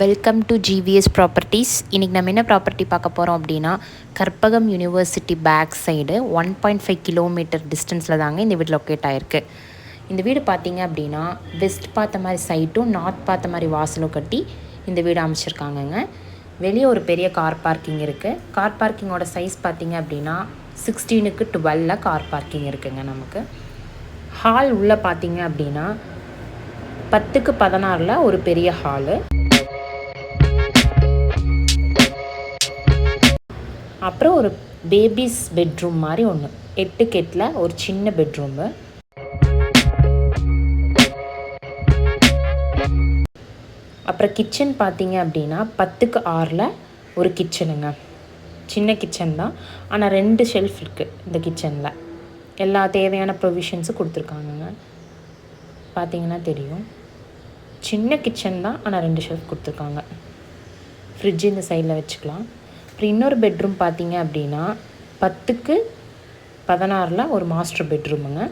Welcome to GVS properties. இன்றைக்கி நம்ம என்ன ப்ராப்பர்ட்டி பார்க்க போகிறோம் அப்படின்னா, Karpagam University back side 1.5 kilometre டிஸ்டன்ஸில் தாங்க இந்த வீடு லொக்கேட் ஆகிருக்கு. இந்த வீடு பார்த்திங்க அப்படின்னா வெஸ்ட் பார்த்த மாதிரி சைட்டும் நார்த் பார்த்த மாதிரி வாசலும் கட்டி இந்த வீடு அமைச்சிருக்காங்கங்க. வெளியே ஒரு பெரிய கார் பார்க்கிங் இருக்குது. கார் பார்க்கிங்கோட சைஸ் பார்த்திங்க அப்படின்னா 16க்கு 12 கார் பார்க்கிங் இருக்குதுங்க. நமக்கு ஹால் உள்ளே பார்த்திங்க அப்படின்னா 10க்கு 16 ஒரு பெரிய ஹாலு, அப்புறம் ஒரு பேபிஸ் பெட்ரூம் மாதிரி ஒன்று 8க்கு 8 ஒரு சின்ன பெட்ரூமு, அப்புறம் கிச்சன் பார்த்தீங்க அப்படின்னா 10க்கு 6 ஒரு கிச்சனுங்க. சின்ன கிச்சன் தான், ஆனால் 2 ஷெல்ஃப் இருக்குது இந்த கிச்சனில். எல்லா தேவையான ப்ரொவிஷன்ஸும் கொடுத்துருக்காங்கங்க. பார்த்தீங்கன்னா தெரியும், சின்ன கிச்சன் தான், ஆனால் 2 ஷெல்ஃப் கொடுத்துருக்காங்க. ஃப்ரிட்ஜ் இந்த சைடில் வச்சுக்கலாம். அப்புறம் இன்னொரு பெட்ரூம் பார்த்தீங்க அப்படின்னா 10க்கு 16 ஒரு மாஸ்டர் பெட்ரூமுங்க.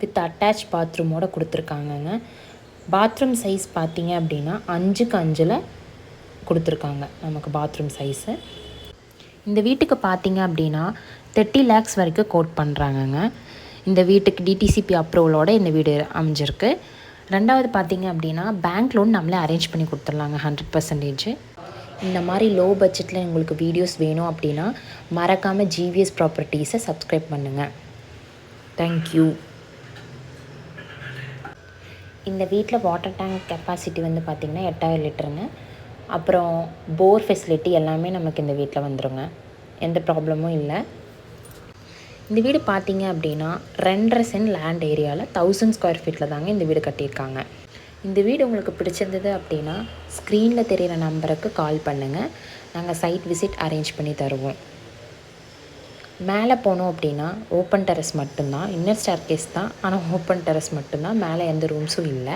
வித் அட்டாச் பாத்ரூமோடு கொடுத்துருக்காங்கங்க. பாத்ரூம் சைஸ் பார்த்தீங்க அப்படின்னா 5க்கு 5 கொடுத்துருக்காங்க நமக்கு பாத்ரூம் சைஸு. இந்த வீட்டுக்கு பார்த்தீங்க அப்படின்னா 30 lakhs வரைக்கும் கோட் பண்ணுறாங்கங்க. இந்த வீட்டுக்கு டிடிசிபி அப்ரூவலோட இந்த வீடு அமைஞ்சிருக்கு. ரெண்டாவது பார்த்தீங்க அப்படின்னா பேங்க் லோன் நம்மளே அரேஞ்ச் பண்ணி கொடுத்துர்லாங்க 100%. இந்த மாதிரி லோ பட்ஜெட்டில் உங்களுக்கு வீடியோஸ் வேணும் அப்படின்னா மறக்காமல் ஜிவிஎஸ் ப்ராப்பர்ட்டிஸை சப்ஸ்கிரைப் பண்ணுங்கள். தேங்க்யூ. இந்த வீட்டில் வாட்டர் டேங்க் கெப்பாசிட்டி வந்து பார்த்திங்கன்னா 8000 லிட்டருங்க. அப்புறம் போர் ஃபெசிலிட்டி எல்லாமே நமக்கு இந்த வீட்டில் வந்துடுங்க. எந்த ப்ராப்ளமும் இல்லை. இந்த வீடு பார்த்திங்க அப்படின்னா 2.5 சென்ட் லேண்ட் ஏரியாவில் 1000 ஸ்கொயர் ஃபீட்டில் தாங்க இந்த வீடு கட்டியிருக்காங்க. இந்த வீடு உங்களுக்கு பிடிச்சிருந்தது அப்படின்னா ஸ்க்ரீனில் தெரிகிற நம்பருக்கு கால் பண்ணுங்கள். நாங்கள் சைட் விசிட் அரேஞ்ச் பண்ணி தருவோம். மேலே போனோம் அப்படின்னா ஓப்பன் டெரஸ் மட்டும்தான், இன்னர் ஸ்டேர்கேஸ் தான், ஆனால் ஓப்பன் டெரஸ் மட்டும்தான், மேலே எந்த ரூம்ஸும் இல்லை.